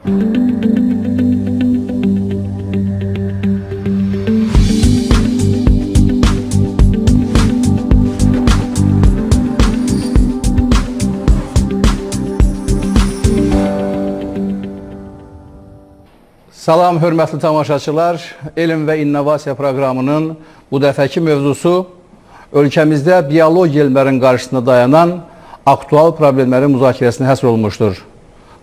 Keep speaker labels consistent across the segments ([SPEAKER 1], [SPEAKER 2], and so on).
[SPEAKER 1] Salam, hörmətli tamaşaçılar. Elm və İnnovasiya proqramının bu dəfəki mövzusu ölkəmizdə biologiya elmlərin qarşısında dayanan aktual problemlərin müzakirəsinə həsr olunmuşdur.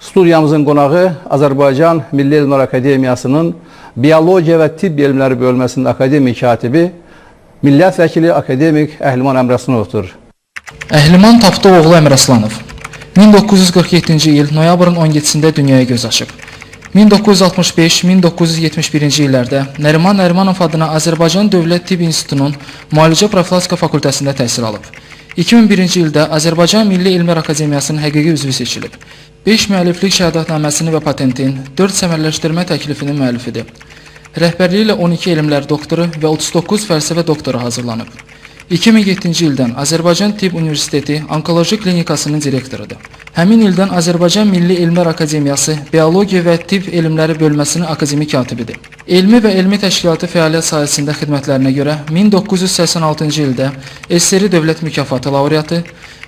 [SPEAKER 1] Studiyamızın qonağı Azərbaycan Milli Elmlər Akademiyasının Biologiya və Tibb Elmləri bölməsinin akademik katibi, millət vəkili akademik Əhliman Əmraslınovdur.
[SPEAKER 2] Əhliman Taftoğlu Əmraslanov 1947-ci il noyabrın 17-sində dünyaya göz açıb. 1965-1971-ci illərdə Nəriman Nərimanov adına Azərbaycan Dövlət Tibb İnstitutunun Müalicə Profilaktika fakültəsində təhsil alıb. 2001-ci ildə Azərbaycan Milli Elmlər Akademiyasının həqiqi üzvü seçilib. 5 müəlliflik şəhadətnaməsini və patentin, 4 səmərləşdirmə təklifinin müəllifidir. Rəhbərliyi ilə 12 elmlər doktoru və 39 fəlsəfə doktoru hazırlanıb. 2007-ci ildən Azərbaycan Tibb Universiteti Onkoloji Klinikasının direktorudur. Həmin ildən Azərbaycan Milli Elmlər Akademiyası Biologiya və Tibb Elmləri bölməsinin akademik katibidir. Elmi və elmi təşkilatı fəaliyyət sahəsində xidmətlərinə görə 1986-cı ildə SSR Dövlət Mükafatı laureatı,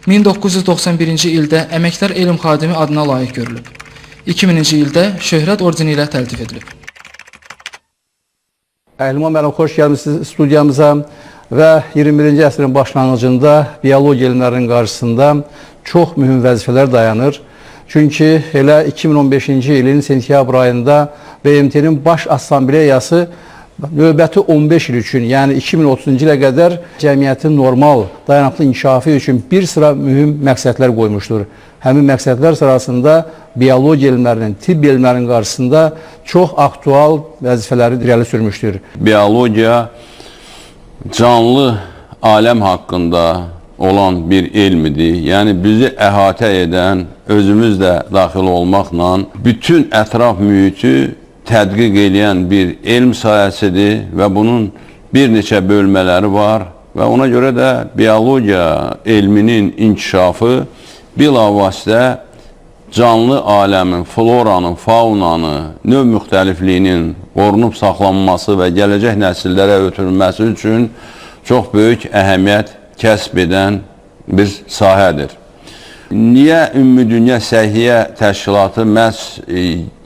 [SPEAKER 2] 1991-ci ildə Əməkdar Elm Xadimi adına layiq görülüb. 2000-ci ildə Şöhrət ordeni ilə təltif edilib.
[SPEAKER 1] Əhliman müəllim, xoş gəlmişsiniz studiyamıza və 21-ci əsrin başlanğıcında biologiya elmlərinin qarşısında çox mühüm vəzifələr dayanır. Çünki elə 2015-ci ilin sentyabr ayında BMT-nin Baş Assambleyası növbəti 15 il üçün, yəni 2030-cu ilə qədər cəmiyyətin normal, dayanıqlı inkişafı üçün bir sıra mühüm məqsədlər qoymuşdur. Həmin məqsədlər sırasında biologiya elmlərinin, tibb elmlərinin qarşısında çox aktual vəzifələri irəli sürmüşdür.
[SPEAKER 3] Biologiya canlı aləm haqqında olan bir elmidir. Yəni bizi əhatə edən, özümüz də daxil olmaqla bütün ətraf mühiti tədqiq edən bir elm sahəsidir və bunun bir neçə bölmələri var və ona görə də biologiya elminin inkişafı bilavasitə canlı aləmin, floranın, faunanın, növ müxtəlifliyinin qorunub saxlanması və gələcək nəsillərə ötürülməsi üçün çox böyük əhəmiyyət kəsb edən bir sahədir. Niyə Ümumi Dünya Səhiyyə Təşkilatı məhz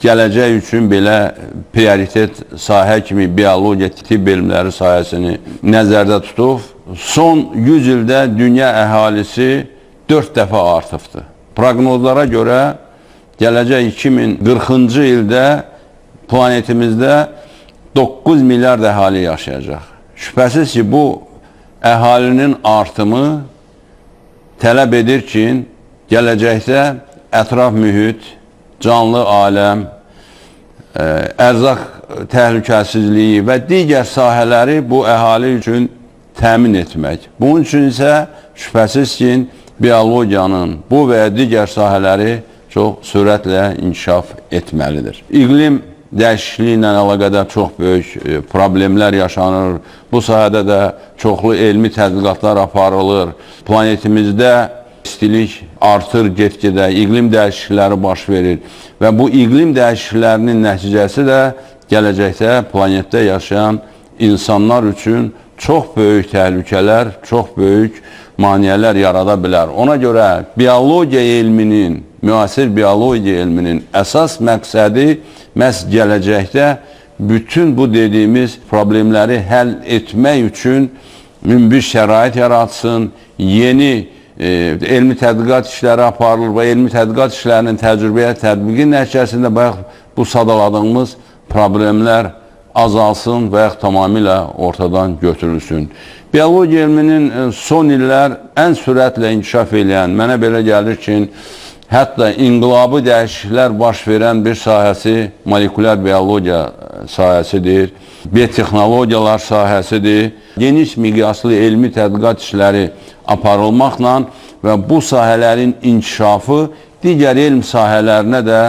[SPEAKER 3] gələcək üçün belə prioritet sahə kimi biologiya, tibb elmləri sahəsini nəzərdə tutub? Son 100 ildə dünya əhalisi 4 dəfə artıbdır. Proqnozlara görə gələcək 2040-cı ildə planetimizdə 9 milyard əhali yaşayacaq. Şübhəsiz ki, bu əhalinin artımı tələb edir ki, gələcəkdə ətraf mühit, canlı aləm, ərzaq təhlükəsizliyi və digər sahələri bu əhali üçün təmin etmək. Bunun üçün isə şübhəsiz ki, biologiyanın bu və ya digər sahələri çox sürətlə inkişaf etməlidir. İqlim dəyişikliyi ilə əlaqədar çox böyük problemlər yaşanır. Bu sahədə də çoxlu elmi tədqiqatlar aparılır. Planetimizdə istilik artır get-gedə, iqlim dəyişiklikləri baş verir və bu iqlim dəyişikliklərinin nəticəsi də gələcəkdə planetdə yaşayan insanlar üçün çox böyük təhlükələr, çox böyük maneələr yarada bilər. Ona görə biologiya elminin, müasir biologiya elminin əsas məqsədi məhz gələcəkdə bütün bu dediyimiz problemləri həll etmək üçün münbit şərait yaratsın, yeni elmi tədqiqat işləri aparılır və elmi tədqiqat işlərinin təcrübəyə tətbiqi nəticəsində bu sadaladığımız problemlər azalsın və yaxud tamamilə ortadan götürülsün. Biologiya elminin son illər ən sürətlə inkişaf edən, mənə belə gəlir ki, hətta inqilabı dəyişikliklər baş verən bir sahəsi molekulyar biologiya sahəsidir, biotexnologiyalar sahəsidir. Geniş miqyaslı elmi tədqiqat işləri aparılmaqla və bu sahələrin inkişafı digər elm sahələrinə də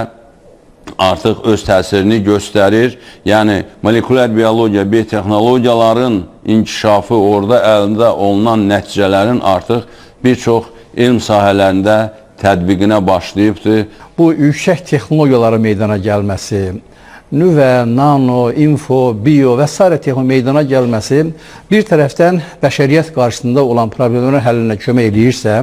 [SPEAKER 3] artıq öz təsirini göstərir. Yəni, molekulyar biologiya, biotexnologiyaların inkişafı, orada əldə olunan nəticələrin artıq bir çox elm sahələrində tətbiqinə başlayıbdır.
[SPEAKER 1] Bu yüksək texnologiyaların meydana gəlməsi, nüvə, nano, info, bio və s. texnologiya meydana gəlməsi bir tərəfdən bəşəriyyət qarşısında olan problemlərin həllinə kömək edirsə,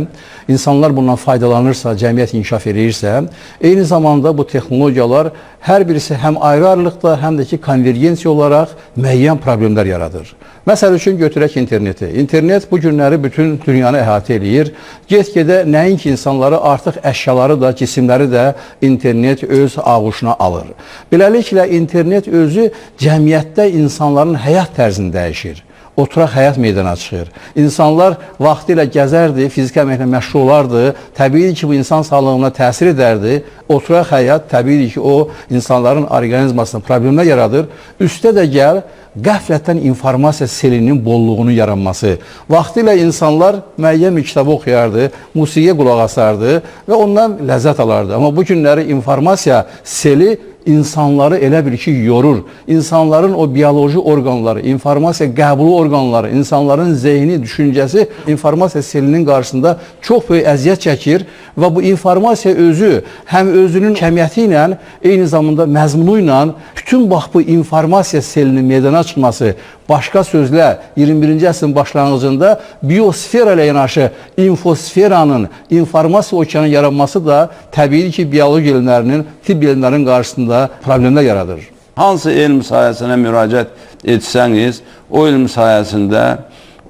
[SPEAKER 1] insanlar bundan faydalanırsa, cəmiyyət inkişaf edirsə, eyni zamanda bu texnologiyalar hər birisi həm ayrı-ayrılıqda, həm də ki, konvergensiya olaraq müəyyən problemlər yaradır. Məsəl üçün götürək interneti. İnternet bu günləri bütün dünyanı əhatə edir. Get-gedə nəinki insanları, artıq əşyaları da, cisimləri də internet öz ağuşuna alır. Beləliklə, internet özü cəmiyyətdə insanların həyat tərzini dəyişir. Oturaq həyat meydana çıxır. İnsanlar vaxtilə gəzərdi, fiziki əməklə məşğul olardı. Təbii ki, bu insan sağlığına təsir edərdi. Oturaq həyat təbii ki, o insanların orqanizmasına problemlər yaradır. Üstə də gəl, qəflətən informasiya selinin bolluğunun yaranması. Vaxtilə insanlar müəyyən bir kitabı oxuyardı, musiqiyə qulaq asardı və ondan ləzzət alardı. Amma bu günləri informasiya seli insanları elə bir ki, yorur. İnsanların o bioloji orqanları, informasiya qəbulu orqanları, insanların zehni, düşüncəsi informasiya selinin qarşısında çox böyük əziyyət çəkir və bu informasiya özü həm özünün kəmiyyəti ilə, eyni zamanda məzmunu ilə bütün bax bu informasiya selinin meydana çıxması, başqa sözlə 21-ci əsrin başlanğıcında biosfera ilə yanaşı infosferanın, informasiya okeanının yaranması da təbii ki, bioloji elmlərinin, tibb elmlərinin qarşısında problemlər yaradır.
[SPEAKER 3] Hansı elm sahəsinə müraciət etsəniz, o elm sahəsində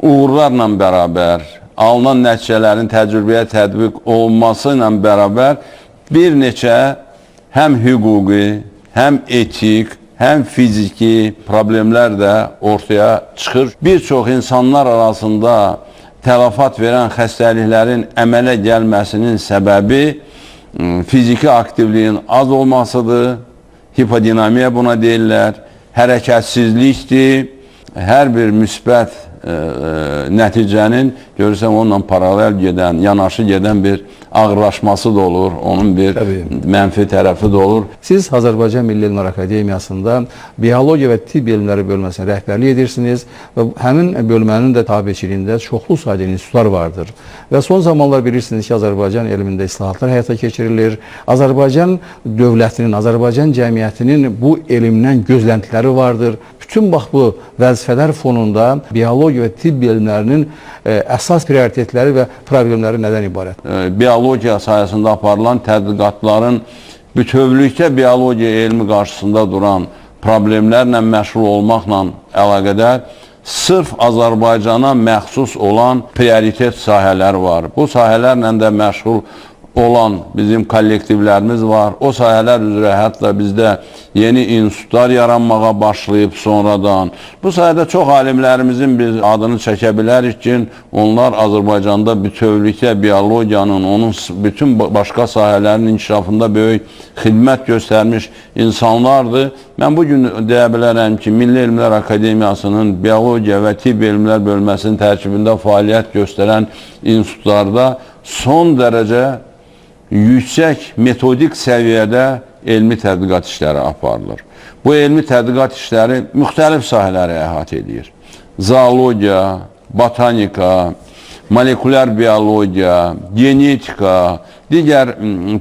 [SPEAKER 3] uğurlarla bərabər, alınan nəticələrin təcrübəyə tətbiq olması ilə bərabər bir neçə həm hüquqi, həm etik, həm fiziki problemlər də ortaya çıxır. Bir çox insanlar arasında tələfat verən xəstəliklərin əmələ gəlməsinin səbəbi fiziki aktivliyin az olmasıdır. Hipodinamiya buna deyirlər, hərəkətsizlikdir. Hər bir müsbət nəticənin görürsən onunla paralel gedən, yanaşı gedən bir ağırlaşması da olur, onun bir mənfi tərəfi də olur.
[SPEAKER 1] Siz Azərbaycan Milli Elmlər Akademiyasında biologiya və tibb elmləri bölməsinə rəhbərlik edirsiniz və həmin bölmənin də tabiçiliyində çoxlu sayda institutlar vardır. Və son zamanlar bilirsiniz ki, Azərbaycan elmində islahatlar həyata keçirilir. Azərbaycan dövlətinin, Azərbaycan cəmiyyətinin bu elmdən gözləntiləri vardır. Bütün bax bu vəzifələr fonunda biologiya və tibb elmlərinin əsas prioritetləri və problemləri nədən ibarət?
[SPEAKER 3] Biologiya sayəsində aparılan tədqiqatların bütövlükdə biologiya elmi qarşısında duran problemlərlə məşğul olmaqla əlaqədar sırf Azərbaycana məxsus olan prioritet sahələr var. Bu sahələrlə də məşğul olan bizim kollektivlərimiz var. O sahələr üzrə hətta bizdə yeni institutlar yaranmağa başlayıb sonradan. Bu sayədə çox alimlərimizin biz adını çəkə bilərik ki, onlar Azərbaycanda bütövlükdə biologiyanın, onun bütün başqa sahələrin inkişafında böyük xidmət göstərmiş insanlardır. Mən bugün deyə bilərəm ki, Milli Elmlər Akademiyasının biologiya və tibb elmlər bölməsinin tərkibində fəaliyyət göstərən institutlarda son dərəcə yüksək metodik səviyyədə elmi tədqiqat işləri aparılır. Bu elmi tədqiqat işləri müxtəlif sahələri əhatə edir. Zoologiya, botanika, molekulyar biologiya, genetika, digər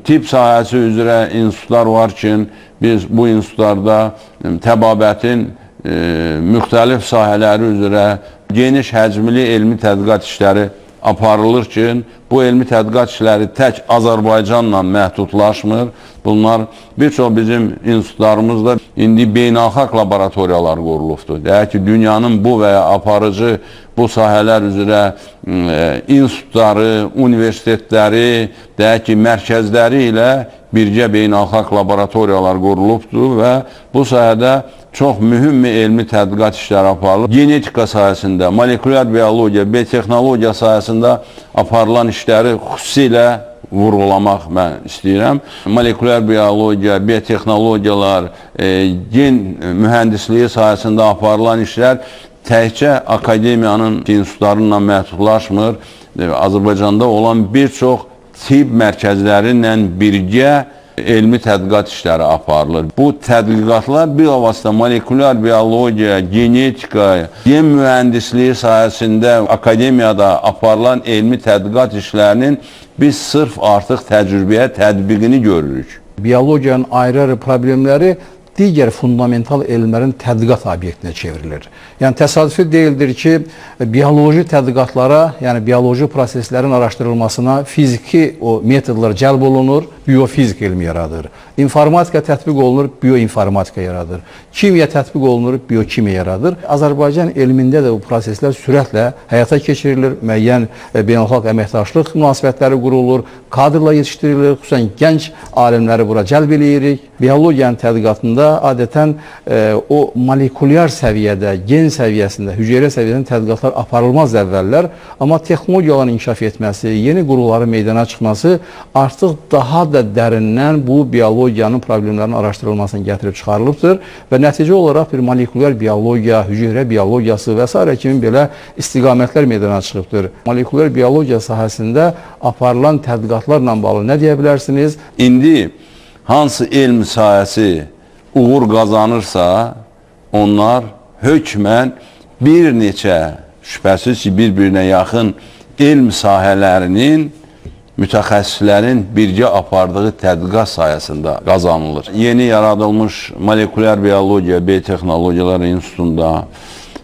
[SPEAKER 3] tibb sahəsi üzrə institutlar var ki, biz bu institutlarda təbabətin müxtəlif sahələri üzrə geniş həcmli elmi tədqiqat işləri aparılır ki, bu elmi tədqiqat işləri tək Azərbaycanla məhdudlaşmır. Bunlar bir çox bizim institutlarımızda indi beynəlxalq laboratoriyalar qurulubdur. Deyək ki, dünyanın bu və ya aparıcı bu sahələr üzrə institutları, universitetləri, deyək ki, mərkəzləri ilə birgə beynəlxalq laboratoriyalar qurulubdur və bu sahədə çox mühüm elmi tədqiqat işləri aparılır. Genetika sahəsində, molekulyar biologiya, biotexnologiya sahəsində aparılan işləri xüsusilə vurğulamaq mən istəyirəm. Molekulyar biologiya, biotexnologiyalar, gen mühəndisliyi sahəsində aparılan işlər təkcə akademiyanın institutlarıyla məhdudlaşmır. Azərbaycanda olan bir çox tibb mərkəzləri ilə birgə elmi tədqiqat işləri aparılır. Bu tədqiqatlar bilavasitə molekulyar biologiya, genetika, gen mühəndisliyi sahəsində akademiyada aparılan elmi tədqiqat işlərinin biz sırf artıq təcrübəyə tətbiqini görürük.
[SPEAKER 1] Biologiyanın ayrı-ayrı problemləri digər fundamental elmlərin tədqiqat obyektinə çevrilir. Yəni təsadüfi deyildir ki, bioloji tədqiqatlara, yəni bioloji proseslərin araşdırılmasına fiziki o metodlar cəlb olunur, biofizik elmi yaradır. İnformatika tətbiq olunur, bioinformatika yaradır. Kimya tətbiq olunur, biokimya yaradır. Azərbaycan elmində də bu proseslər sürətlə həyata keçirilir, müəyyən beynəlxalq əməkdaşlıq münasibətləri qurulur, kadrla yetişdirilir, xüsusən gənc alimləri bura cəlb edirik. Biologiyanın tədqiqatında adətən o molekulyar səviyyədə, gen səviyyəsində, hüceyrə səviyyəsində tədqiqatlar aparılmaz əvvəllər, amma texnologiyaların inkişaf etməsi, yeni qurulların meydana çıxması artıq daha da dərindən bu biologiyanın problemlərinin araşdırılmasını gətirib çıxarılıbdır və nəticə olaraq bir molekulyar biologiya, hüceyrə biologiyası və s. kimi belə istiqamətlər meydana çıxıbdır. Molekulyar biologiya sahəsində aparılan tədqiqatlarla bağlı nə deyə bilərsiniz?
[SPEAKER 3] İndi hansı elm sahəsi uğur qazanırsa, onlar hökmən bir neçə, şübhəsiz ki, bir-birinə yaxın elm sahələrinin mütəxəssislərin birgə apardığı tədqiqat sayəsində qazanılır. Yeni yaradılmış molekulyar biologiya, biotexnologiyalar institutunda,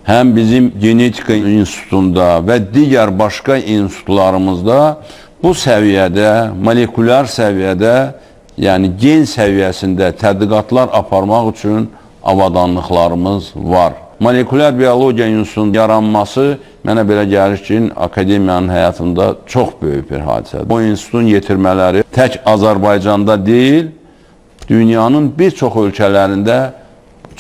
[SPEAKER 3] həm bizim genetika institutunda və digər başqa institutlarımızda bu səviyyədə, molekulyar səviyyədə, yəni gen səviyyəsində tədqiqatlar aparmaq üçün avadanlıqlarımız var. Molekulyar biologiya institutunun yaranması mənə belə gəlir ki, akademiyanın həyatında çox böyük bir hadisədir. Bu institutun yetirmələri tək Azərbaycanda deyil, dünyanın bir çox ölkələrində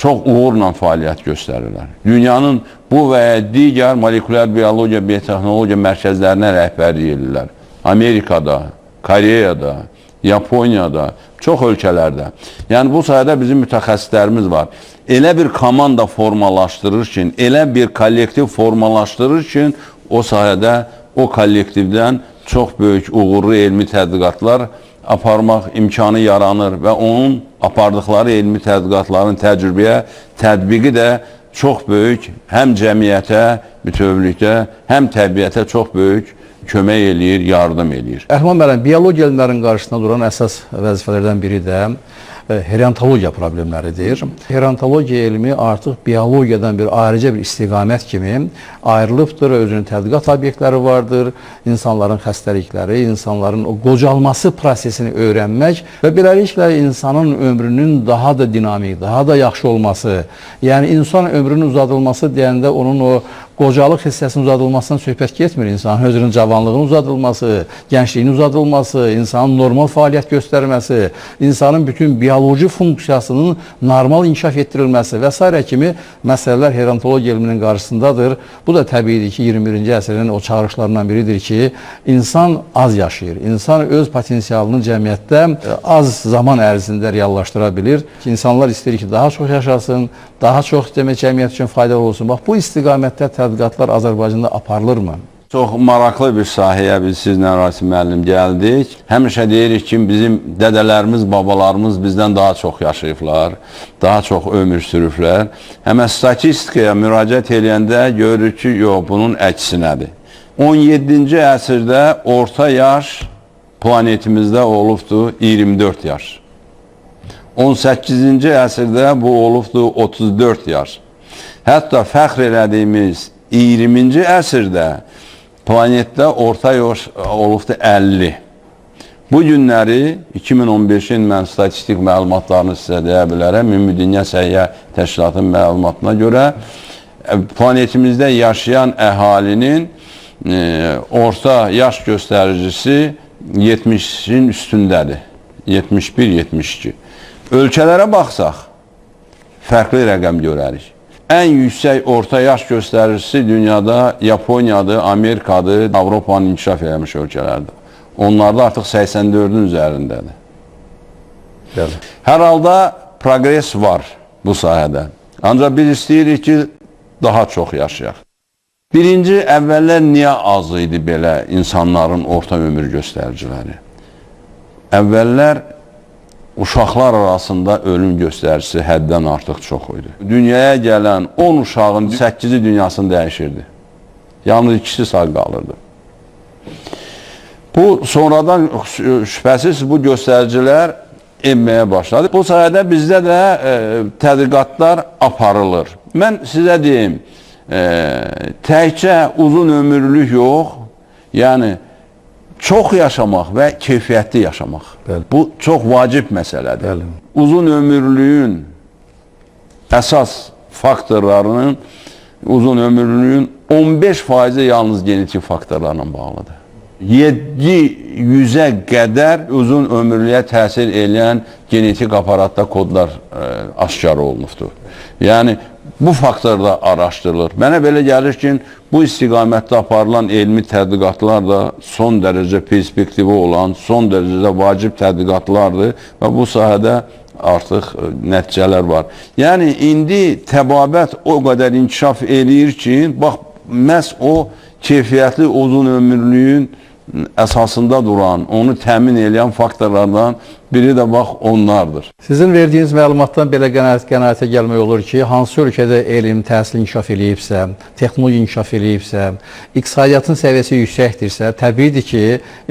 [SPEAKER 3] çox uğurla fəaliyyət göstərirlər. Dünyanın bu və ya digər molekulyar biologiya, biotexnologiya mərkəzlərinə rəhbərlik edirlər. Amerikada, Koreyada, Yaponiyada, çox ölkələrdə. Yəni bu sayədə bizim mütəxəssislərimiz var. Elə bir komanda formalaşdırır ki, elə bir kollektiv formalaşdırır ki, o sayədə o kollektivdən çox böyük uğurlu elmi tədqiqatlar aparmaq imkanı yaranır və onun apardıqları elmi tədqiqatların təcrübəyə tətbiqi də çox böyük həm cəmiyyətə, bütövlükdə, həm təbiətə çox böyük kömək eləyir, yardım eləyir.
[SPEAKER 1] Əhman müəllim, biologiya elmlərinin qarşısında duran əsas vəzifələrdən biri də herontologiya problemləridir. Herontologiya elmi artıq biologiyadan bir ayrıca bir istiqamət kimi ayrılıbdır, özünün tədqiqat obyektləri vardır, insanların xəstəlikləri, insanların o qocalması prosesini öyrənmək və beləliklə insanın ömrünün daha da dinamik, daha da yaxşı olması, yəni insan ömrünün uzadılması deyəndə onun o qocalıq hissəsinin uzadılmasından söhbət getmir. İnsanın özünün cavanlığının uzadılması, gəncliyin uzadılması, insanın normal fəaliyyət göstərməsi, insanın bütün bioloji funksiyasının normal inkişaf etdirilməsi və s. kimi məsələlər herontologiya elminin qarşısındadır. Bu da təbiidir ki, 21-ci əsrin o çağırışlarından biridir ki, insan az yaşayır. İnsan öz potensialını cəmiyyətdə az zaman ərzində reallaşdıra bilir. İnsanlar istəyir ki, daha çox yaşasın, daha çox cəmiyyət üçün faydalı olsun. Bax, bu istiqamətdə tədqiqatlar Azərbaycanda aparılırmı?
[SPEAKER 3] Çox maraqlı bir sahəyə biz sizlə Rasim müəllim gəldik. Həmişə deyirik ki, bizim dədələrimiz, babalarımız bizdən daha çox yaşayıblar, daha çox ömür sürüblər. Həmən statistikaya müraciət edəndə görürük ki, yox, bunun əksinədir. 17-ci əsrdə orta yaş planetimizdə olubdur 24 yaş. 18-ci əsrdə bu olubdur 34 yaş. Hətta fəxr elədiyimiz 20-ci əsrdə planetdə orta yaş olubdur 50. Bu günləri 2015-in mən statistik məlumatlarını sizə deyə bilərəm. Ümumi Dünya Səhiyyə Təşkilatının məlumatına görə planetimizdə yaşayan əhalinin orta yaş göstəricisi 70-in üstündədir. 71-72. Ölkələrə baxsaq, fərqli rəqəm görərik. Ən yüksək orta yaş göstəricisi dünyada Yaponiyadır, Amerikadır, Avropanın inkişaf eləmiş ölkələrdir. Onlarda artıq 84-ün üzərindədir.
[SPEAKER 1] Bəli.
[SPEAKER 3] Hər halda progres var bu sahədə. Ancaq biz istəyirik ki, daha çox yaşayaq. Birinci, əvvəllər niyə az idi belə insanların orta ömür göstəriciləri? Əvvəllər uşaqlar arasında ölüm göstəricisi həddən artıq çox idi. Dünyaya gələn 10 uşağın 8-i dünyasını dəyişirdi. Yalnız ikisi sağ qalırdı. Bu sonradan şübhəsiz bu göstəricilər enməyə başladı. Bu sayədə bizdə də tədqiqatlar aparılır. Mən sizə deyim, təkcə uzun ömürlülük yox, yəni çox yaşamaq və keyfiyyətli yaşamaq.
[SPEAKER 1] Bəli.
[SPEAKER 3] Bu çox vacib məsələdir.
[SPEAKER 1] Bəli.
[SPEAKER 3] Uzun ömürlüyün əsas faktorlarının, uzun ömürlüyün 15% yalnız genetik faktorlarla bağlıdır. 700-ə qədər uzun ömürlüyə təsir edən genetik aparatda kodlar aşkar olunubdur. Yəni, bu faktorda araşdırılır. Mənə belə gəlir ki, bu istiqamətdə aparılan elmi tədqiqatlar da son dərəcə perspektivi olan, son dərəcə vacib tədqiqatlardır və bu sahədə artıq nəticələr var. Yəni, indi təbabət o qədər inkişaf eləyir ki, bax, məhz o keyfiyyətli uzun ömürlüyün əsasında duran, onu təmin edən faktorlardan biri də bax onlardır.
[SPEAKER 1] Sizin verdiyiniz məlumatdan belə qənaətə gəlmək olur ki, hansı ölkədə elm, təhsil inkişaf eləyibsə, texnologiya inkişaf eləyibsə, iqtisadiyyatın səviyyəsi yüksəkdirsə, təbiidir ki,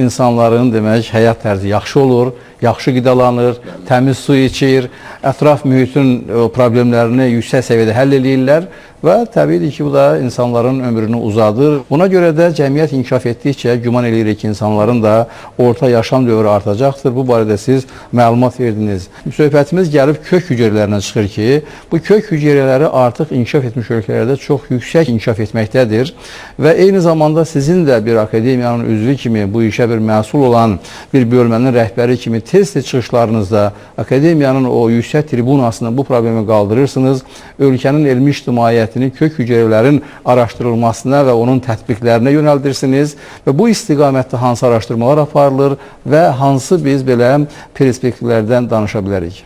[SPEAKER 1] insanların demək həyat tərzi yaxşı olur, yaxşı qidalanır, təmiz su içir, ətraf mühitin problemlərini yüksək səviyyədə həll eləyirlər və təbiidir ki, bu da insanların ömrünü uzadır. Buna görə də cəmiyyət inkişaf etdikcə güman eləyirik ki, insanların da orta yaşam dövrü artacaqdır. Bu barədə siz məlumat verdiniz. Söhbətimiz gəlib kök hüceyrələrindən çıxır ki, bu kök hüceyrələri artıq inkişaf etmiş ölkələrdə çox yüksək inkişaf etməkdədir və eyni zamanda sizin də bir akademiyanın üzvü kimi, bu işə bir məsul olan bir bölmənin rəhbəri kimi tez-tez çıxışlarınızda akademiyanın o yüksək tribunasında bu problemi qaldırırsınız. Ölkənin elmi ictimaiyyətini kök hüceyrələrin araşdırılmasına və onun tətbiqlərinə yönəldirsiniz və bu istiqamətdə hansı araşdırmalar aparılır və hansı biz belə perspektivlərdən danışa bilərik?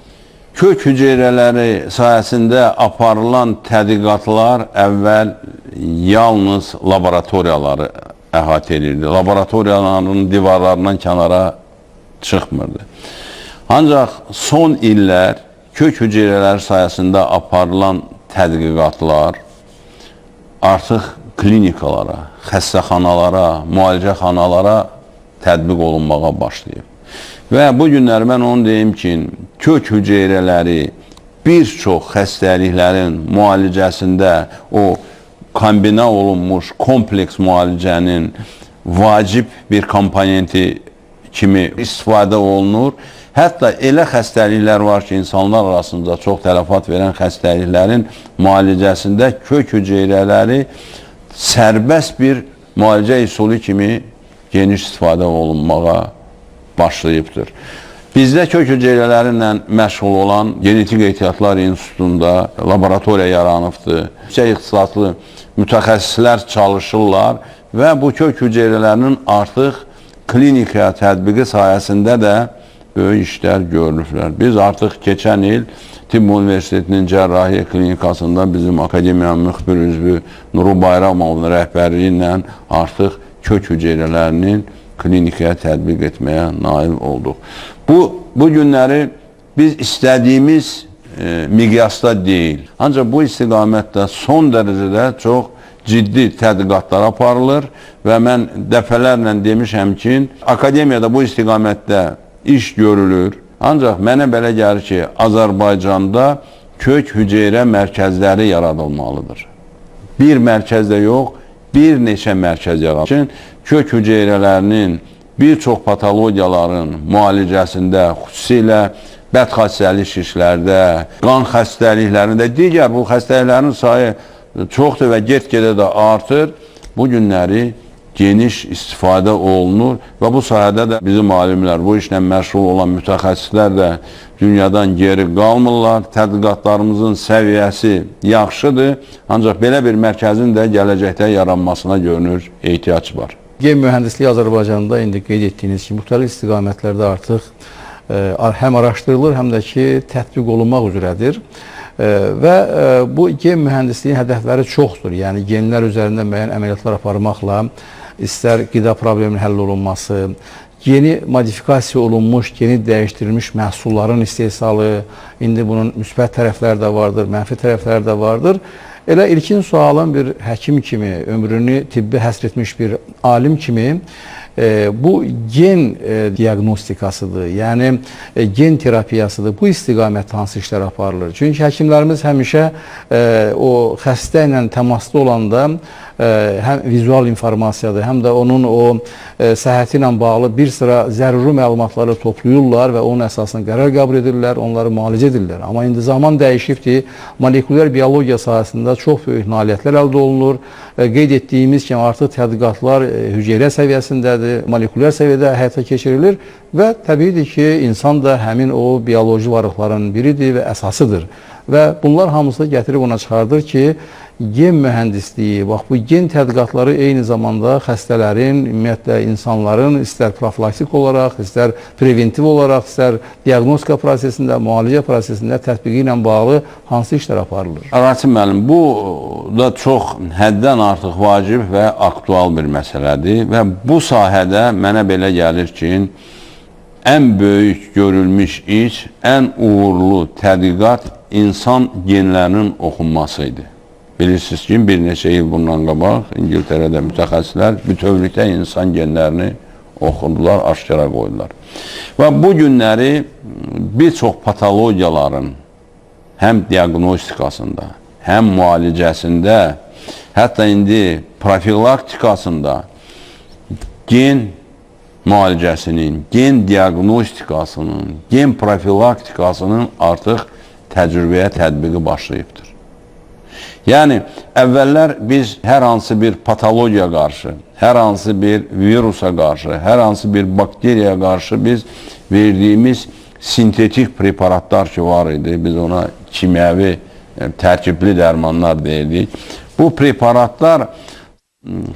[SPEAKER 3] Kök hüceyrələri sayəsində aparılan tədqiqatlar əvvəl yalnız laboratoriyaları əhatə edirdi. Laboratoriyaların divarlarından kənara çıxmırdı. Ancaq son illər kök hüceyrələri sayəsində aparılan tədqiqatlar artıq klinikalara, xəstəxanalara, müalicəxanalara tətbiq olunmağa başlayıb. Və bu günlər mən onu deyim ki, kök hüceyrələri bir çox xəstəliklərin müalicəsində o kombinə olunmuş kompleks müalicənin vacib bir komponenti kimi istifadə olunur. Hətta elə xəstəliklər var ki, insanlar arasında çox tələfat verən xəstəliklərin müalicəsində kök hüceyrələri sərbəst bir müalicə üsulu kimi geniş istifadə olunmağa başlayıbdır. Bizdə kök hüceyrələrlə məşğul olan Genetik Ehtiyatlar İnstitutunda laboratoriya yaranıbdır. Yüksək ixtisaslı mütəxəssislər çalışırlar və bu kök hüceyrələrinin artıq klinikaya tətbiqi sayəsində də böyük işlər görülüblər. Biz artıq keçən il Tibb Universitetinin Cərrahiyyə Klinikasında bizim akademiyanın müxbir üzvü Nuru Bayramovun rəhbərliyi ilə artıq kök hüceyrələrinin klinikaya tətbiq etməyə nail olduq. Bu günləri biz istədiyimiz miqyasda deyil. Ancaq bu istiqamətdə son dərəcədə çox ciddi tədqiqatlar aparılır və mən dəfələrlə demişəm ki, akademiyada bu istiqamətdə iş görülür. Ancaq mənə belə gəlir ki, Azərbaycanda kök hüceyrə mərkəzləri yaradılmalıdır. Bir mərkəzdə yox, bir neçə mərkəz yaradılmalıdır. Kök hüceyrələrinin bir çox patologiyaların müalicəsində, xüsusilə bəd xəstəlik şişlərdə, qan xəstəliklərində, digər bu xəstəliklərin sayı çoxdur və get-gedə də artır. Bu günləri geniş istifadə olunur və bu sahədə də bizim alimlər, bu işlə məşğul olan mütəxəssislər də dünyadan geri qalmırlar. Tədqiqatlarımızın səviyyəsi yaxşıdır, ancaq belə bir mərkəzin də gələcəkdə yaranmasına görünür ehtiyac var.
[SPEAKER 1] Gen mühəndisliyi Azərbaycanda indi qeyd etdiyiniz kimi müxtəlif istiqamətlərdə artıq həm araşdırılır, həm də ki, tətbiq olunmaq üzrədir. Və bu gen mühəndisliyin hədəfləri çoxdur. Yəni, genlər üzərində müəyyən əməliyyatlar aparmaqla, istər qida probleminin həll olunması, Yeni modifikasiya olunmuş, yeni dəyişdirilmiş məhsulların istehsalı, indi bunun müsbət tərəfləri də vardır, mənfi tərəfləri də vardır. Elə ilkin sualın bir həkim kimi, ömrünü tibbi həsr etmiş bir alim kimi bu gen diaqnostikasıdır, yəni gen terapiyasıdır. Bu istiqamətdə hansı işlər aparılır? Çünki həkimlərimiz həmişə o xəstə ilə təmasda olanda həm vizual informasiyadır, həm də onun o səhhəti ilə bağlı bir sıra zəruri məlumatları toplayırlar və onun əsasında qərar qəbul edirlər, onları müalicə edirlər. Amma indi zaman dəyişibdir, molekulyar biologiya sahəsində çox böyük nailiyyətlər əldə olunur. Qeyd etdiyimiz kimi artıq tədqiqatlar hüceyrə səviyyəsindədir, molekulyar səviyyədə həyata keçirilir və təbiidir ki, insan da həmin o bioloji varlıqların biridir və əsasıdır. Və bunlar hamısı gətirib ona çıxardır ki, gen mühəndisliyi, bax bu gen tədqiqatları eyni zamanda xəstələrin, ümumiyyətlə insanların istər profilaktik olaraq, istər preventiv olaraq, istər diaqnostika prosesində, müalicə prosesində tətbiqi ilə bağlı hansı işlər aparılır?
[SPEAKER 3] Rasim müəllim, bu da çox həddən artıq vacib və aktual bir məsələdir və bu sahədə mənə belə gəlir ki, ən böyük görülmüş iş, ən uğurlu tədqiqat insan genlərinin oxunması idi. Bilirsiniz ki, bir neçə il bundan qabaq İngiltərədə mütəxəssislər bütövlükdə insan genlərini oxudular, aşkara qoydular. Və bu günləri bir çox patologiyaların həm diaqnostikasında, həm müalicəsində, hətta indi profilaktikasında gen müalicəsinin, gen diaqnostikasının, gen profilaktikasının artıq təcrübəyə tətbiqi başlayıbdır. Yəni, əvvəllər biz hər hansı bir patologiya qarşı, hər hansı bir virusa qarşı, hər hansı bir bakteriyaya qarşı biz verdiyimiz sintetik preparatlar ki var idi, biz ona kimyəvi, tərkibli dərmanlar deyirdik. Bu preparatlar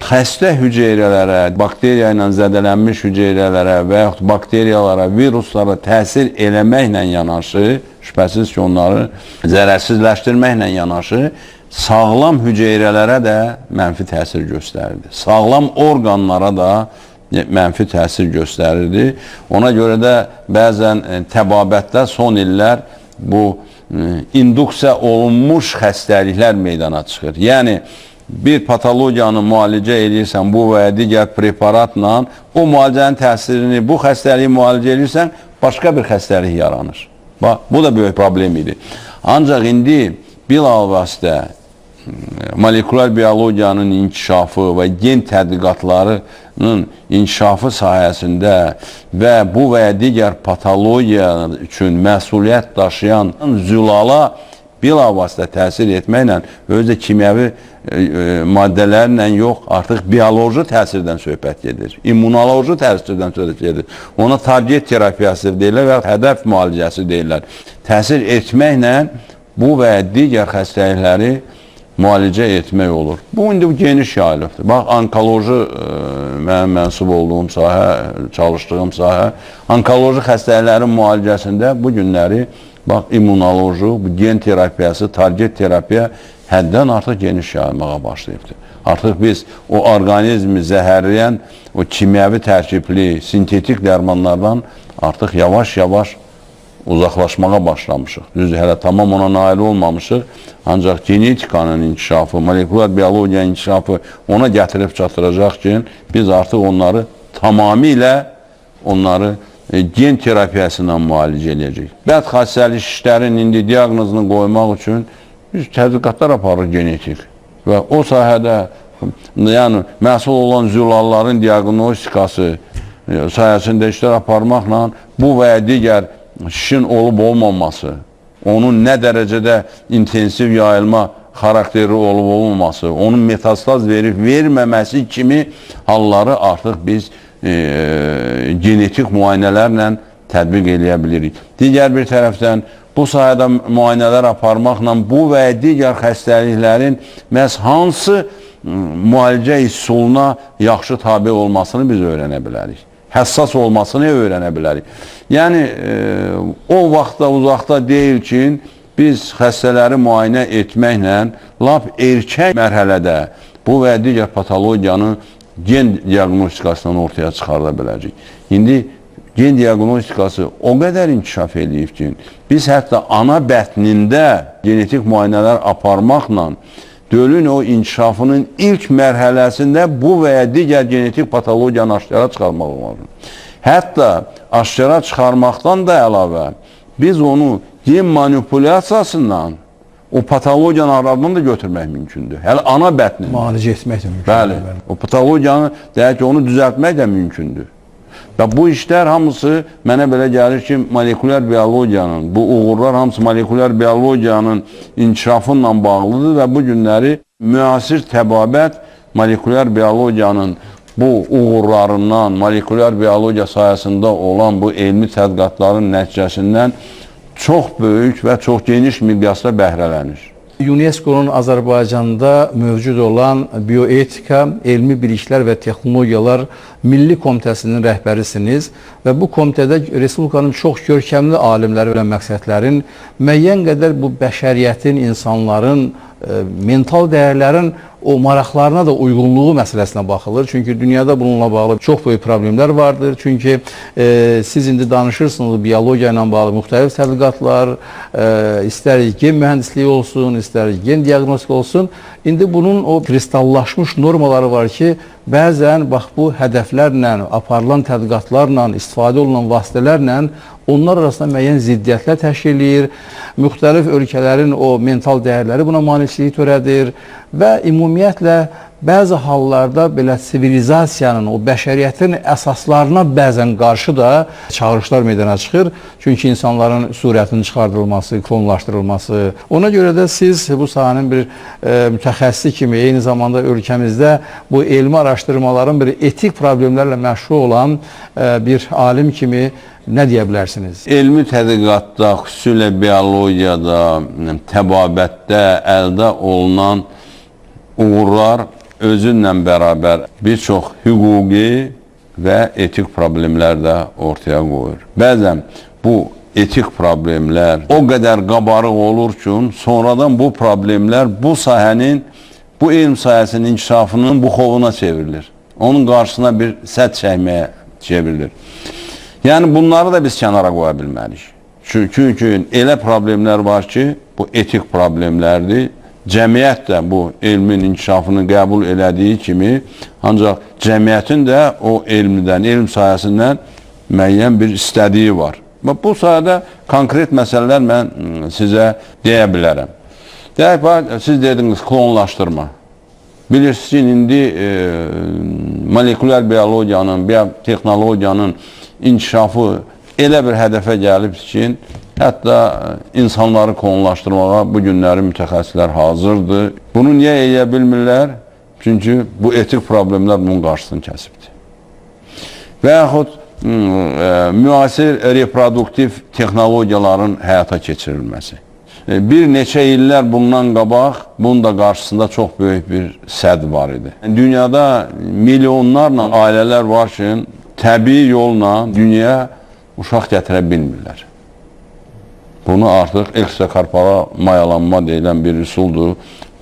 [SPEAKER 3] xəstə hüceyrələrə, bakteriya ilə zədələnmiş hüceyrələrə və yaxud bakteriyalara, viruslara təsir eləməklə yanaşı, şübhəsiz ki, onları zərərsizləşdirməklə yanaşı, sağlam hüceyrələrə də mənfi təsir göstərirdi. Sağlam orqanlara da mənfi təsir göstərirdi. Ona görə də bəzən təbabətdə son illər bu induksiya olunmuş xəstəliklər meydana çıxır. Yəni, bir patologiyanı müalicə edirsən bu və ya digər preparatla, o müalicənin təsirini, bu xəstəliyi müalicə edirsən, başqa bir xəstəlik yaranır. Bax, bu da böyük problem idi. Ancaq indi bilavasitə molekulyar biologiyanın inkişafı və gen tədqiqatlarının inkişafı sayəsində və bu və ya digər patologiya üçün məsuliyyət daşıyan zülala bilavasitə təsir etməklə, özü də kimyəvi maddələrlə yox, artıq bioloji təsirdən söhbət gedir. İmmunoloji təsirdən söhbət gedir. Ona target terapiyası deyirlər və hədəf müalicəsi deyirlər. Təsir etməklə bu və ya digər xəstəlikləri müalicə etmək olur. Bu, indi geniş yayılıbdır. Bax, onkoloji, mənim mənsub olduğum sahə, çalışdığım sahə, onkoloji xəstəliklərin müalicəsində bu günləri, bax, immunoloji, bu gen terapiyası, target terapiya həddən artıq geniş yayılmağa başlayıbdır. Artıq biz o orqanizmi zəhərləyən, o kimyəvi tərkibli, sintetik dərmanlardan artıq yavaş-yavaş uzaqlaşmağa başlamışıq. Düzdür, hələ tamam ona nail olmamışıq. Ancaq genetikanın inkişafı, molekulyar biologiya inkişafı ona gətirib çatdıracaq ki, biz artıq onları tamamilə gen terapiyası ilə müalicə edəcək. Bəd xəstəlik işlərin indi diaqnozunu qoymaq üçün biz tədqiqatlar aparır genetik və o sahədə yəni məhsul olan zülalların diaqnostikası sayəsində işlər aparmaqla bu və ya digər şişin olub-olmaması, onun nə dərəcədə intensiv yayılma xarakteri olub-olmaması, onun metastaz verib-verməməsi kimi halları artıq biz genetik müayinələrlə tətbiq eləyə bilirik. Digər bir tərəfdən, bu sayədə müayinələr aparmaqla bu və digər xəstəliklərin məhz hansı müalicə üsuluna yaxşı tabi olmasını biz öyrənə bilərik. Həssas olmasını öyrənə bilərik. Yəni, o vaxtda, uzaqda deyil ki, biz xəstələri müayinə etməklə lap erkək mərhələdə bu və digər patologiyanın gen diaqnostikasından ortaya çıxarda biləcək. İndi gen diaqnostikası o qədər inkişaf edib ki, biz hətta ana bətnində genetik müayinələr aparmaqla dölün o inkişafının ilk mərhələsində bu və ya digər genetik patologiyanı aşkara çıxarmaq lazım. Hətta aşkara çıxarmaqdan da əlavə biz onu gen manipulyasiyasından o patologiyanı aradan da götürmək mümkündür. Hələ ana bətnində.
[SPEAKER 1] Müalicə etmək də mümkündür.
[SPEAKER 3] Bəli, o patologiyanı, deyək ki, onu düzəltmək də mümkündür. Və bu işlər hamısı mənə belə gəlir ki, molekulyar biologiyanın, bu uğurlar hamısı molekulyar biologiyanın inkişafı ilə bağlıdır və bu günləri müasir təbabət molekulyar biologiyanın bu uğurlarından, molekulyar biologiya sayəsində olan bu elmi tədqiqatların nəticəsindən çox böyük və çox geniş miqyasda bəhrələnir.
[SPEAKER 1] UNESCO-nun Azərbaycanda mövcud olan bioetika, elmi biliklər və texnologiyalar Milli Komitəsinin rəhbərisiniz və bu komitədə Respublikanın çox görkəmli alimləri və məqsədlərin müəyyən qədər bu bəşəriyyətin, insanların, mental dəyərlərin o maraqlarına da uyğunluğu məsələsinə baxılır. Çünki dünyada bununla bağlı çox böyük problemlər vardır. Çünki siz indi danışırsınız biologiya ilə bağlı müxtəlif tədqiqatlar, istər gen mühəndisliyi olsun, istər gen diaqnostika olsun. İndi bunun o kristallaşmış normaları var ki, bəzən bax bu hədəflərlə, aparılan tədqiqatlarla, istifadə olunan vasitələrlə onlar arasında müəyyən ziddiyyətlər təşkil edir. Müxtəlif ölkələrin o mental dəyərləri buna maneçilik törədir və ümumiyyətlə bəzi hallarda belə sivilizasiyanın, o bəşəriyyətin əsaslarına bəzən qarşı da çağırışlar meydana çıxır. Çünki insanların surətinin çıxardılması, klonlaşdırılması. Ona görə də siz bu sahənin bir mütəxəssisi kimi, eyni zamanda ölkəmizdə bu elmi araşdırmaların bir etik problemlərlə məşğul olan bir alim kimi nə deyə bilərsiniz?
[SPEAKER 3] Elmi tədqiqatda, xüsusilə biologiyada, təbabətdə əldə olunan uğurlar özünlə bərabər bir çox hüquqi və etik problemlər də ortaya qoyur. Bəzən bu etik problemlər o qədər qabarıq olur ki, sonradan bu problemlər bu sahənin, bu elm sahəsinin inkişafının bu xovuna çevrilir. Onun qarşısına bir sədd çəkməyə çevrilir. Yəni bunları da biz kənara qoya bilmərik. Çünki elə problemlər var ki, bu etik problemlərdir. Cəmiyyət də bu elmin inkişafını qəbul elədiyi kimi, ancaq cəmiyyətin də o elmdən, elm sayəsindən müəyyən bir istədiyi var. Bu sayədə konkret məsələlər mən sizə deyə bilərəm. Deyək, siz dediniz klonlaşdırma. Bilirsiniz ki, indi molekulyar biologiyanın, biotexnologiyanın inkişafı elə bir hədəfə gəlib ki, hətta insanları klonlaşdırmağa bu günləri mütəxəssislər hazırdır. Bunu niyə edə bilmirlər? Çünki bu etik problemlər bunun qarşısını kəsibdir. Və yaxud müasir reproduktiv texnologiyaların həyata keçirilməsi. Bir neçə illər bundan qabaq, bunun da qarşısında çox böyük bir sədd var idi. Dünyada milyonlarla ailələr var ki, təbii yolla dünyaya uşaq gətirə bilmirlər. Bunu artıq ekstrakorporal mayalanma deyilən bir üsuldur.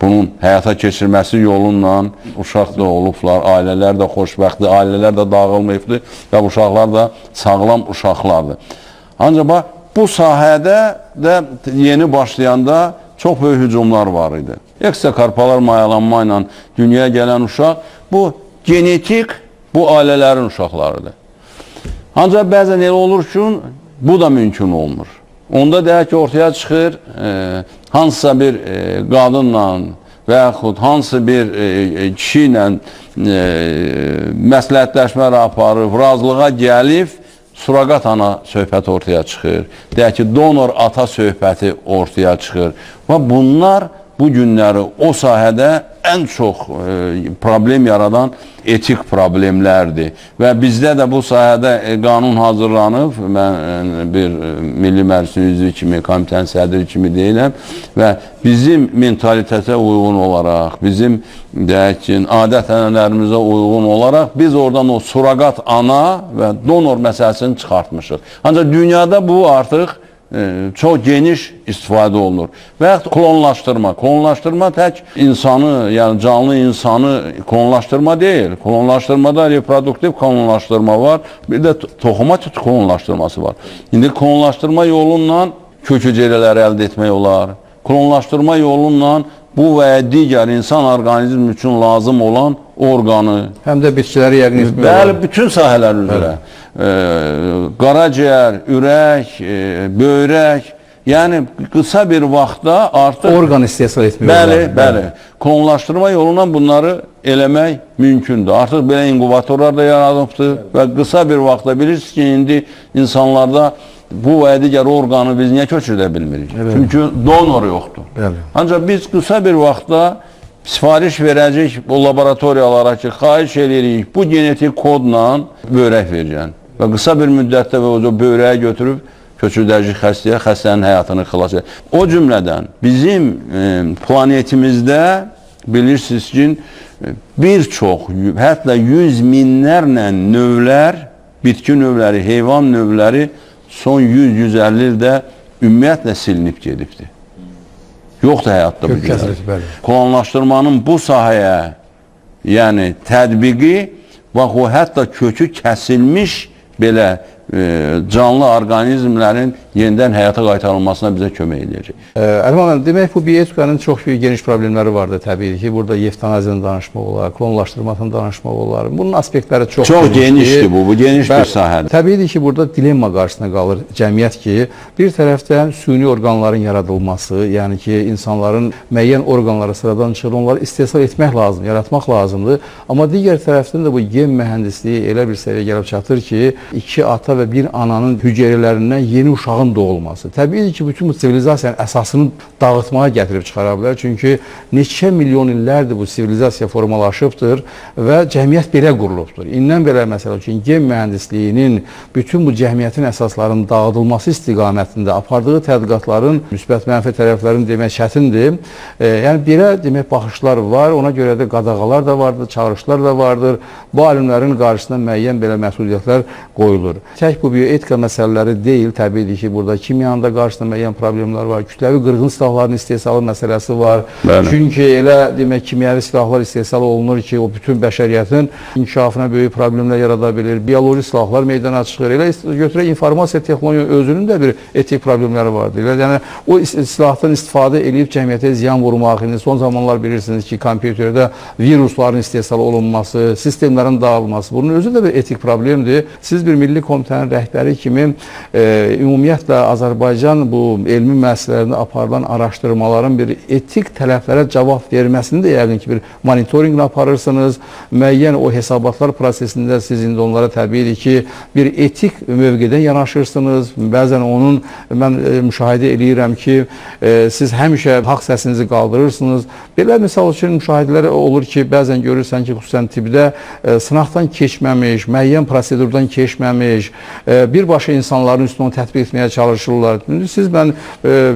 [SPEAKER 3] Bunun həyata keçirməsi yolunla uşaq da olublar, ailələr də xoşbəxtdir, ailələr də dağılmayıbdır və uşaqlar da sağlam uşaqlardır. Ancaq bu sahədə də yeni başlayanda çox böyük hücumlar var idi. Ekstrakorporal mayalanma ilə dünyaya gələn uşaq, bu genetik, bu ailələrin uşaqlarıdır. Ancaq bəzən elə olur ki, bu da mümkün olmur. Onda deyək ki, ortaya çıxır, hansısa bir qadınla və yaxud hansı bir kişi ilə məsləhətləşmə aparıb, razılığa gəlib, suraqat ana söhbəti ortaya çıxır. Deyək ki, donor ata söhbəti ortaya çıxır. Və bunlar bu günləri o sahədə ən çox problem yaradan etik problemlərdir. Və bizdə də bu sahədə qanun hazırlanıb, mən bir Milli Məclisin üzvü kimi, komitənin sədri kimi deyiləm və bizim mentalitetə uyğun olaraq, bizim deyək ki, adət-ənənələrimizə uyğun olaraq biz oradan o suraqat ana və donor məsələsini çıxartmışıq. Ancaq dünyada bu artıq çox geniş istifadə olunur. Və yaxud klonlaşdırma. Klonlaşdırma tək insanı, yəni canlı insanı klonlaşdırma deyil. Klonlaşdırmada reproduktiv klonlaşdırma var, bir də toxuma klonlaşdırması var. İndi klonlaşdırma yolundan kök hüceyrələri əldə etmək olar. Klonlaşdırma yolundan bu və ya digər insan orqanizmi üçün lazım olan orqanı,
[SPEAKER 1] həm də bitkiləri yəqin etmək
[SPEAKER 3] bəli,
[SPEAKER 1] olar.
[SPEAKER 3] bütün sahələr üzrə. Qaraciyər, ürək, böyrək, yəni qısa bir vaxtda artıq
[SPEAKER 1] Orqan istehsal etmək
[SPEAKER 3] bəli,
[SPEAKER 1] olar.
[SPEAKER 3] bəli, klonlaşdırma yolundan bunları eləmək mümkündür. Artıq belə inkubatorlar da yaradılıbdır və qısa bir vaxtda bilirsiniz ki, indi insanlarda bu və digər orqanı biz niyə köçürdə bilmirik? Çünki donor yoxdur.
[SPEAKER 1] Bəli.
[SPEAKER 3] Ancaq biz qısa bir vaxtda sifariş verəcək o laboratoriyalara ki, xahiş edirik bu genetik kodla böyrək verəcəkən. Və qısa bir müddətdə və o böyrəyi götürüb köçürdəci xəstəyə xəstənin həyatını xilas edir. O cümlədən bizim planetimizdə bilirsiniz ki, bir çox, hətta yüz minlərlə növlər, bitki növləri, heyvan növləri son 100-150 ildə ümumiyyətlə silinib gedibdir. Yoxdur həyatda bu
[SPEAKER 1] Bəli.
[SPEAKER 3] Klonlaşdırmanın bu sahəyə, yəni tətbiqi, bax o hətta kökü kəsilmiş belə canlı orqanizmlərin yenidən həyata qaytarılmasına bizə kömək edəcək.
[SPEAKER 1] Əlman müəllim, demək bu bioetikanın çox geniş problemləri vardır təbii ki. Burada evtanaziyadan danışmaq olar, klonlaşdırmadan danışmaq olar. Bunun aspektləri çox
[SPEAKER 3] genişdir bu geniş bir sahədir.
[SPEAKER 1] Təbiidir ki, burada dilemma qarşısına qalır cəmiyyət ki, bir tərəfdən süni orqanların yaradılması, yəni ki, insanların müəyyən orqanları sıradan çıxır, onları istehsal etmək lazım, yaratmaq lazımdır. Amma digər tərəfdən də bu gen mühəndisliyi elə bir səviyyəyə gəlib çatır ki, iki ata və bir ananın hüceyrələrindən yeni uşağın doğulması. Təbii ki, bütün bu sivilizasiyanın əsasını dağıtmağa gətirib çıxara bilər. Çünki neçə milyon illərdir bu sivilizasiya formalaşıbdır və cəmiyyət belə qurulubdur. İndən belə məsələ üçün gen mühəndisliyinin bütün bu cəmiyyətin əsaslarının dağıdılması istiqamətində apardığı tədqiqatların müsbət mənfi tərəflərini demək çətindir. Yəni belə demək baxışlar var, ona görə də qadağalar da vardır, çağırışlar da vardır. Bu alimlərin qarşısına müəyyən belə məsuliyyətlər qoyulur. Tək bu bioetika məsələləri deyil, təbiidir ki, burada kimyanın da qarşısında müəyyən problemlər var, kütləvi qırğın silahların istehsalı məsələsi var. Bəli. Çünki elə demək kimyəvi silahlar istehsal olunur ki, o bütün bəşəriyyətin inkişafına böyük problemlər yarada bilir, bioloji silahlar meydana çıxır. Elə götürək informasiya texnologiyanın özünün də bir etik problemləri vardır. Elə, yəni o silahdan istifadə edib cəmiyyətə ziyan vurmaq, indi son zamanlar bilirsiniz ki, kompüterdə virusların istehsal olunması, sistemlərin dağılması, bunun özü də bir etik problemdir. Siz bir milli komitənin rəhbəri kimi ümumiyyətlə Azərbaycan bu elmi müəssisələrində aparılan araşdırmaların bir etik tələblərə cavab verməsini də yəqin ki, bir monitorinqlə aparırsınız. Müəyyən o hesabatlar prosesində siz indi onlara təbiidir ki, bir etik mövqedən yanaşırsınız. Bəzən onun mən müşahidə edirəm ki, siz həmişə haqq səsinizi qaldırırsınız. Belə misal üçün müşahidələr olur ki, bəzən görürsən ki, xüsusən tibbdə sınaqdan keçməmiş, müəyyən prosedurdan keçməmiş, birbaşa insanların üstünə onu tətbiq etməyə çalışırlar. Siz mən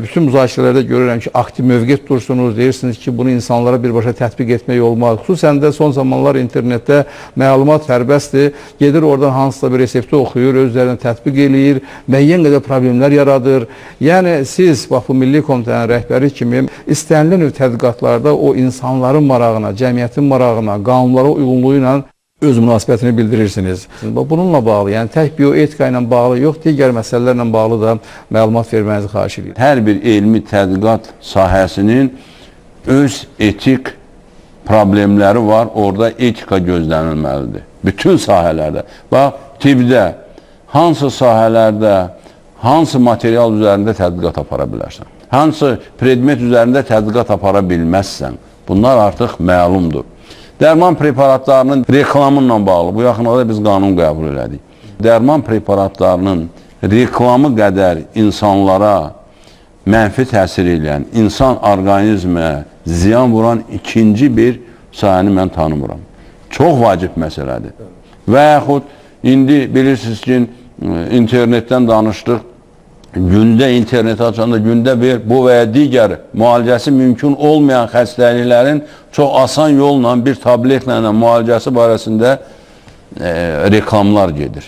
[SPEAKER 1] bütün müzakirələrdə görürəm ki, aktiv mövqe tutursunuz, deyirsiniz ki, bunu insanlara birbaşa tətbiq etmək olmaz. Xüsusən də son zamanlar internetdə məlumat sərbəstdir. Gedir oradan hansısa bir resepti oxuyur, özlərini tətbiq eləyir, müəyyən qədər problemlər yaradır. Yəni siz bax bu Milli Komitənin rəhbəri kimi istənilən növ tədqiqatlarda o insanların marağına, cəmiyyətin marağına, qanunlara uyğunluğu ilə öz münasibətini bildirirsiniz. Bununla bağlı, yəni tək bioetika ilə bağlı yox, digər məsələlərlə bağlı da məlumat vermənizi xahiş edirəm.
[SPEAKER 3] Hər bir elmi tədqiqat sahəsinin öz etik problemləri var, orada etika gözlənilməlidir. Bütün sahələrdə. Bax, tibbdə, hansı sahələrdə, hansı material üzərində tədqiqat apara bilərsən, hansı predmet üzərində tədqiqat apara bilməzsən, bunlar artıq məlumdur. Dərman preparatlarının reklamınla bağlı, bu yaxınlarda biz qanun qəbul elədik. Dərman preparatlarının reklamı qədər insanlara mənfi təsir edən, insan orqanizmə ziyan vuran ikinci bir sahəni mən tanımıram. Çox vacib məsələdir. Və yaxud, indi bilirsiniz ki, internetdən danışdıq, gündə internet açanda gündə bir bu və ya digər müalicəsi mümkün olmayan xəstəliklərin çox asan yolla bir tabletlə müalicəsi barəsində reklamlar gedir.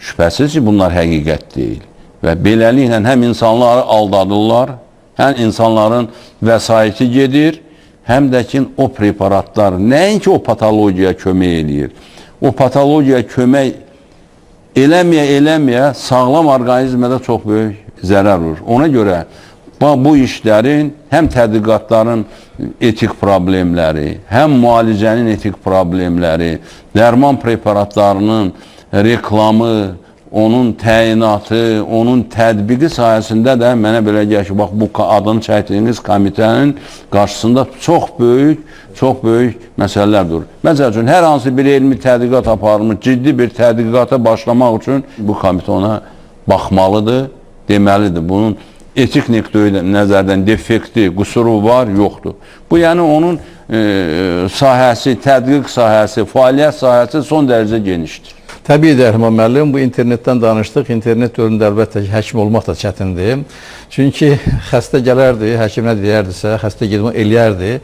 [SPEAKER 3] Şübhəsiz ki, bunlar həqiqət deyil. və beləliklə həm insanları aldadırlar, həm insanların vəsaiti gedir, həm də ki o preparatlar nəinki o patologiyaya kömək eləyir. O patologiyaya kömək eləməyə sağlam orqanizmə də çox böyük zərər vurur. Ona görə bu işlərin həm tədqiqatların etik problemləri, həm müalicənin etik problemləri, dərman preparatlarının reklamı, onun təyinatı, onun tətbiqi sayəsində də mənə belə gəlir ki, bax bu adını çəkdiyiniz komitənin qarşısında çox böyük məsələlər durur. Məsəl üçün, hər hansı bir elmi tədqiqat aparılmış, ciddi bir tədqiqata başlamaq üçün bu komitə ona baxmalıdır, deməlidir. Bunun etik nəzərdən defekti, qüsuru var, yoxdur. Bu, yəni onun sahəsi, tədqiq sahəsi, fəaliyyət sahəsi son dərəcə genişdir.
[SPEAKER 1] Təbii də Rəhman müəllim, bu internetdən danışdıq. İnternet dövründə əlbəttə ki, həkim olmaq da çətindir. Çünki xəstə gələrdi, həkiminə deyərdisə, xəstə gedmə eləyərdi.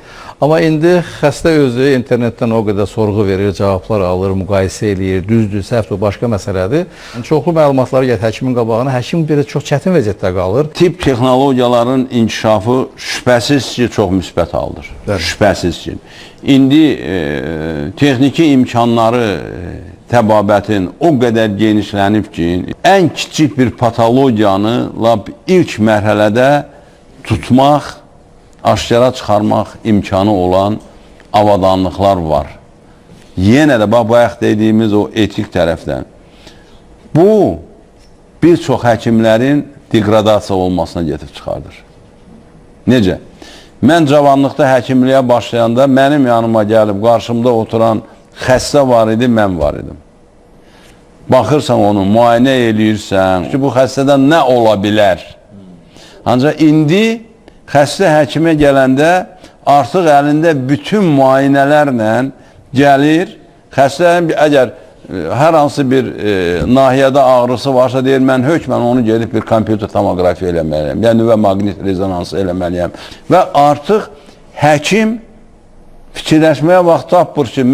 [SPEAKER 1] Amma indi xəstə özü internetdən o qədər sorğu verir, cavablar alır, müqayisə eləyir, düzdür, səhvdir, başqa məsələdir. Çoxlu məlumatları gətir həkimin qabağına, həkim bir də çox çətin vəziyyətdə qalır.
[SPEAKER 3] Tibb texnologiyaların inkişafı şübhəsiz ki, çox müsbət haldır. Şübhəsiz ki. İndi texniki imkanları təbabətin o qədər genişlənib ki, ən kiçik bir patologiyanı ilk mərhələdə tutmaq, aşkara çıxarmaq imkanı olan avadanlıqlar var. Yenə də, bayaq dediyimiz o etik tərəfdən. Bu, bir çox həkimlərin degradasiya olmasına getirib çıxardır. Necə? Mən cavanlıqda həkimliyə başlayanda mənim yanıma gəlib, qarşımda oturan xəstə var idi, mən var idim. Baxırsan onu, müayinə eləyirsən ki, bu xəstədən nə ola bilər? Ancaq indi xəstə həkimə gələndə artıq əlində bütün müayinələrlə gəlir. Xəstənin əgər hər hansı bir nahiyədə ağrısı varsa, deyir, mən hökmən onu gedib bir kompüter tomografiya eləməliyəm, yəni nüvə maqnit rezonansı eləməliyəm. Və artıq həkim fikirləşməyə vaxt tapır ki,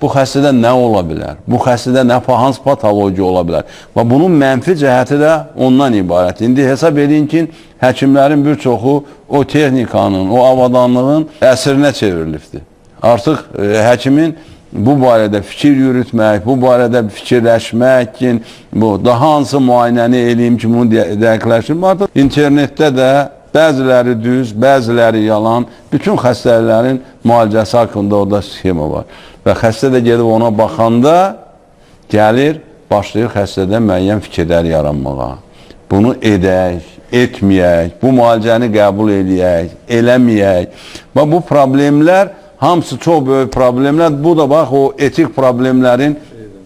[SPEAKER 3] bu xəstədə nə ola bilər? Bu xəstədə nə hansı patologiya ola bilər? Və bunun mənfi cəhəti də ondan ibarət. İndi hesab edin ki, həkimlərin bir çoxu o texnikanın, o avadanlığın əsrinə çevrilibdir. Artıq həkimin bu barədə fikir yürütmək, bu barədə fikirləşmək ki, daha hansı müayinəni eləyim ki, bunu dəqiqləşdirim. Artıq internetdə də bəziləri düz, bəziləri yalan, bütün xəstələrin müalicəsi haqqında orada sxema var. Və xəstə də gedib ona baxanda gəlir, başlayır xəstədə müəyyən fikirlər yaranmağa. Bunu edək, etməyək, bu müalicəni qəbul eləyək, eləməyək. Və bu problemlər, hamısı çox böyük problemlər, bu da bax o etik problemlərin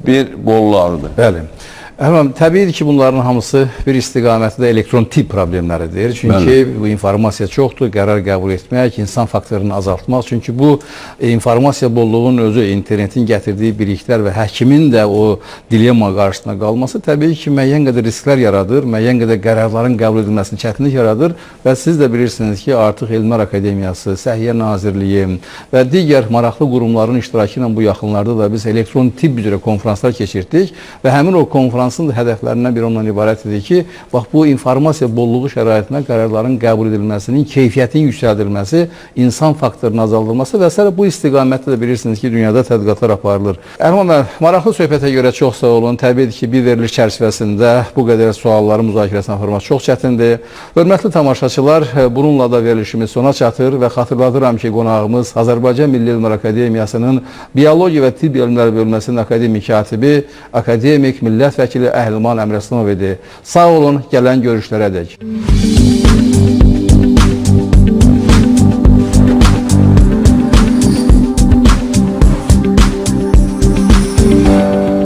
[SPEAKER 3] bir qollarıdır.
[SPEAKER 1] Bəli. Əfəm, təbiidir ki, bunların hamısı bir istiqamətdə elektron tibb problemləridir. Çünki bu informasiya çoxdur, qərar qəbul etmək, insan faktorunu azaltmaq. Çünki bu informasiya bolluğunun özü, internetin gətirdiyi biliklər və həkimin də o dilemma qarşısına qalması təbii ki, müəyyən qədər risklər yaradır, müəyyən qədər qərarların qəbul edilməsini çətinlik yaradır və siz də bilirsiniz ki, artıq Elmlər Akademiyası, Səhiyyə Nazirliyi və digər maraqlı qurumların iştirakı ilə bu yaxınlarda da biz elektron tibb üzrə konferanslar keçirdik və həmin o konferansın hədəflərindən biri ondan ibarət idi ki, bax bu informasiya bolluğu şəraitində qərarların qəbul edilməsinin, keyfiyyətin yüksəldilməsi, insan faktorunun azaldılması və s. bu istiqamətdə də bilirsiniz ki, dünyada tədqiqatlar aparılır. Ərman bəy, maraqlı söhbətə görə çox sağ olun. Təbiidir ki, bir veriliş çərçivəsində bu qədər sualların müzakirəsini aparmaq çox çətindir. Hörmətli tamaşaçılar, bununla da verilişimiz sona çatır və xatırladıram ki, qonağımız Azərbaycan Milli Elmlər Akademiyasının Biologiya və Tibb Elmləri bölməsinin akademik katibi, akademik millət vəkili Əhliman Əmrəslanov idi. Sağ olun, gələn görüşlərə dək.